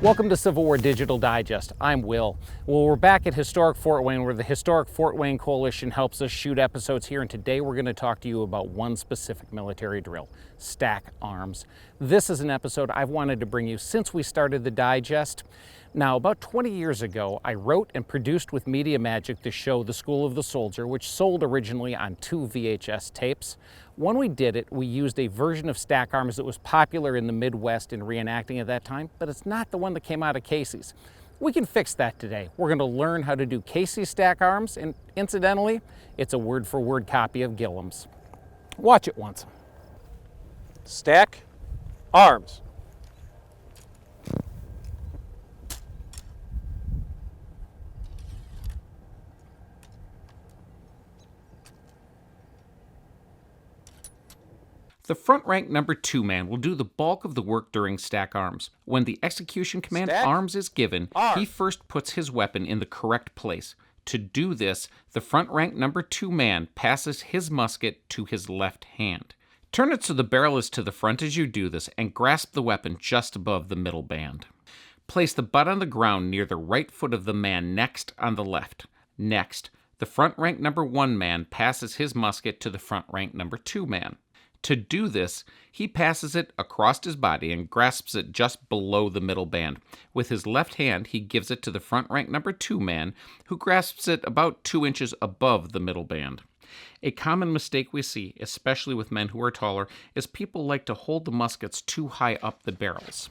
Welcome to Civil War Digital Digest. I'm Will. Well, we're back at Historic Fort Wayne, where the Historic Fort Wayne Coalition helps us shoot episodes here, and today we're going to talk to you about one specific military drill: stack arms. This is an episode I've wanted to bring you since we started the digest. Now, about 20 years ago, I wrote and produced with Media Magic the show The School of the Soldier, which sold originally on 2 VHS tapes. When we did it, we used a version of stack arms that was popular in the Midwest in reenacting at that time, but it's not the one that came out of Casey's. We can fix that today. We're going to learn how to do Casey's stack arms, and incidentally, it's a word-for-word copy of Gilham's. Watch it once. Stack arms. The front rank number 2 man will do the bulk of the work during stack arms. When the execution command Stack arms is given, arms. he first puts his weapon in the correct place. To do this, the front rank number 2 man passes his musket to his left hand. Turn it so the barrel is to the front as you do this, and grasp the weapon just above the middle band. Place the butt on the ground near the right foot of the man next on the left. Next, the front rank number 1 man passes his musket to the front rank number 2 man. To do this, he passes it across his body and grasps it just below the middle band. With his left hand, he gives it to the front rank number 2 man, who grasps it about 2 inches above the middle band. A common mistake we see, especially with men who are taller, is people like to hold the muskets too high up the barrels.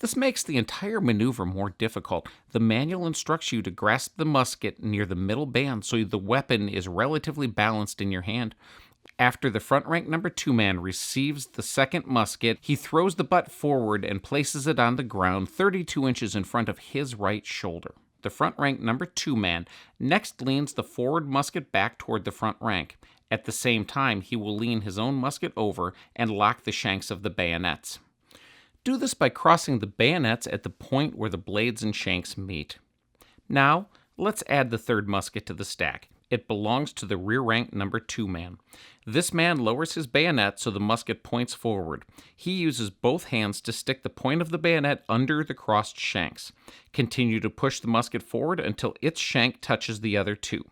This makes the entire maneuver more difficult. The manual instructs you to grasp the musket near the middle band so the weapon is relatively balanced in your hand. After the front rank number 2 man receives the second musket, he throws the butt forward and places it on the ground 32 inches in front of his right shoulder. The front rank number 2 man next leans the forward musket back toward the front rank. At the same time, he will lean his own musket over and lock the shanks of the bayonets. Do this by crossing the bayonets at the point where the blades and shanks meet. Now, let's add the third musket to the stack. It belongs to the rear rank number 2 man. This man lowers his bayonet so the musket points forward. He uses both hands to stick the point of the bayonet under the crossed shanks. Continue to push the musket forward until its shank touches the other two.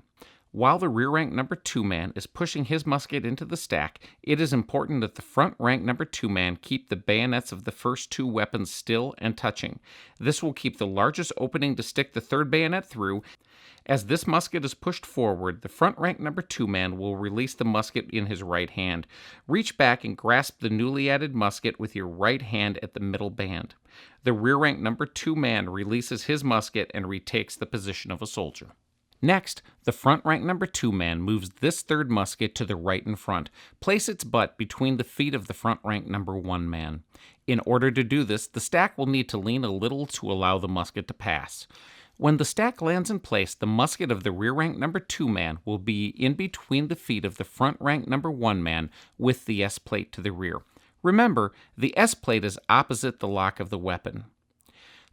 While the rear rank number 2 man is pushing his musket into the stack, it is important that the front rank number 2 man keep the bayonets of the first 2 weapons still and touching. This will keep the largest opening to stick the third bayonet through. As this musket is pushed forward, the front rank number 2 man will release the musket in his right hand. Reach back and grasp the newly added musket with your right hand at the middle band. The rear rank number 2 man releases his musket and retakes the position of a soldier. Next, the front rank number 2 man moves this third musket to the right and front. Place its butt between the feet of the front rank number 1 man. In order to do this, the stack will need to lean a little to allow the musket to pass. When the stack lands in place, the musket of the rear rank number 2 man will be in between the feet of the front rank number 1 man with the S-plate to the rear. Remember, the S-plate is opposite the lock of the weapon.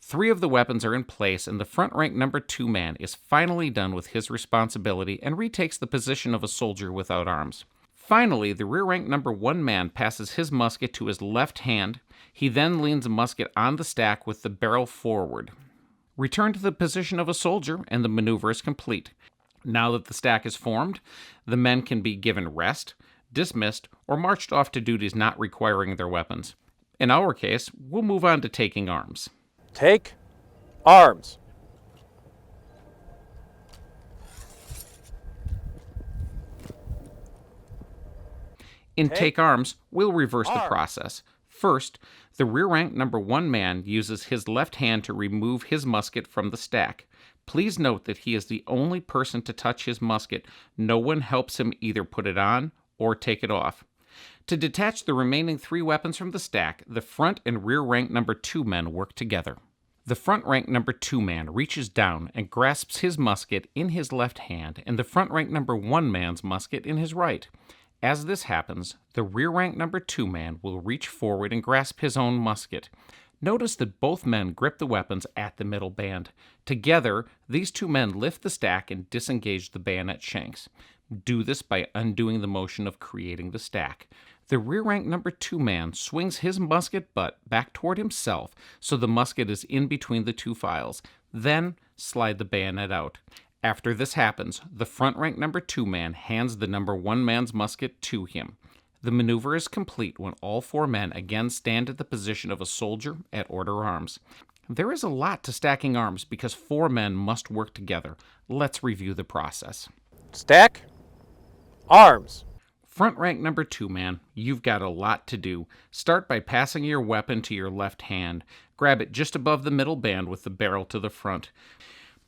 3 of the weapons are in place, and the front rank number 2 man is finally done with his responsibility and retakes the position of a soldier without arms. Finally, the rear rank number 1 man passes his musket to his left hand. He then leans a musket on the stack with the barrel forward. Return to the position of a soldier, and the maneuver is complete. Now that the stack is formed, the men can be given rest, dismissed, or marched off to duties not requiring their weapons. In our case, we'll move on to taking arms. Take arms. In take arms, we'll reverse the process. First, the rear rank number 1 man uses his left hand to remove his musket from the stack. Please note that he is the only person to touch his musket. No one helps him either put it on or take it off. To detach the remaining 3 weapons from the stack, the front and rear rank number 2 men work together. The front rank number 2 man reaches down and grasps his musket in his left hand and the front rank number 1 man's musket in his right. As this happens, the rear rank number 2 man will reach forward and grasp his own musket. Notice that both men grip the weapons at the middle band. Together, these 2 men lift the stack and disengage the bayonet shanks. Do this by undoing the motion of creating the stack. The rear rank number 2 man swings his musket butt back toward himself so the musket is in between the two files. Then slide the bayonet out. After this happens, the front rank number 2 man hands the number 1 man's musket to him. The maneuver is complete when all 4 men again stand at the position of a soldier at order arms. There is a lot to stacking arms because 4 men must work together. Let's review the process. Stack. Arms. Front rank number 2 man, you've got a lot to do. Start by passing your weapon to your left hand. Grab it just above the middle band with the barrel to the front.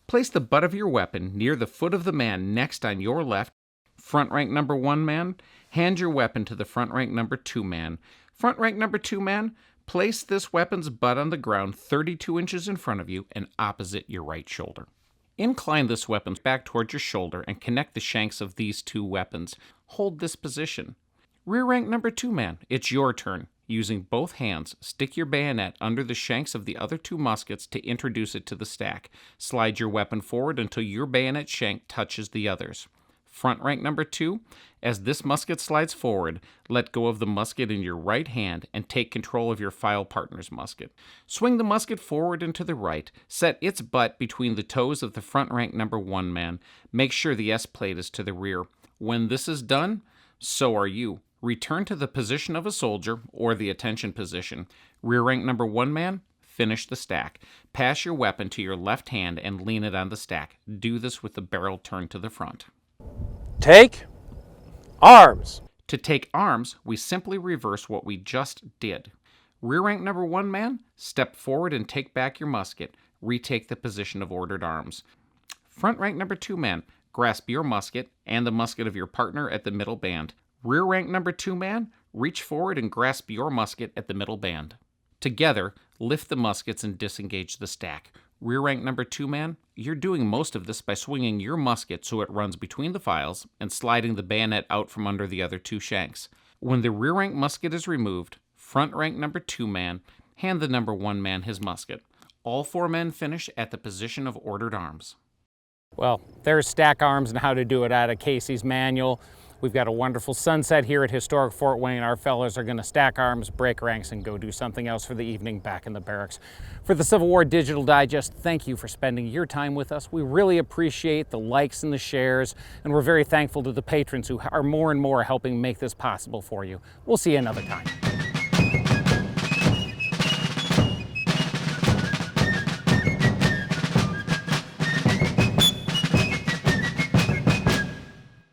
Place the butt of your weapon near the foot of the man next on your left. Front rank number 1 man, hand your weapon to the front rank number 2 man. Front rank number 2 man, place this weapon's butt on the ground 32 inches in front of you and opposite your right shoulder. Incline this weapon back towards your shoulder and connect the shanks of these 2 weapons. Hold this position. Rear rank number 2 man, it's your turn. Using both hands, stick your bayonet under the shanks of the other 2 muskets to introduce it to the stack. Slide your weapon forward until your bayonet shank touches the others. Front rank number 2, as this musket slides forward, let go of the musket in your right hand and take control of your file partner's musket. Swing the musket forward and to the right, set its butt between the toes of the front rank number 1 man. Make sure the S plate is to the rear. When this is done, so are you. Return to the position of a soldier or the attention position. Rear rank number 1 man, finish the stack. Pass your weapon to your left hand and lean it on the stack. Do this with the barrel turned to the front. Take. Arms. To take arms, we simply reverse what we just did. Rear rank number 1 man, step forward and take back your musket. Retake the position of ordered arms. Front rank number 2 man, grasp your musket and the musket of your partner at the middle band. Rear rank number 2 man, reach forward and grasp your musket at the middle band. Together, lift the muskets and disengage the stack. Rear rank number 2 man, you're doing most of this by swinging your musket so it runs between the files and sliding the bayonet out from under the other 2 shanks. When the rear rank musket is removed, front rank number 2 man, hand the number 1 man his musket. All 4 men finish at the position of ordered arms. Well, there's stack arms and how to do it out of Casey's manual. We've got a wonderful sunset here at historic Fort Wayne. Our fellows are going to stack arms, break ranks, and go do something else for the evening back in the barracks. For the Civil War Digital Digest, thank you for spending your time with us. We really appreciate the likes and the shares, and we're very thankful to the patrons who are more and more helping make this possible for you. We'll see you another time.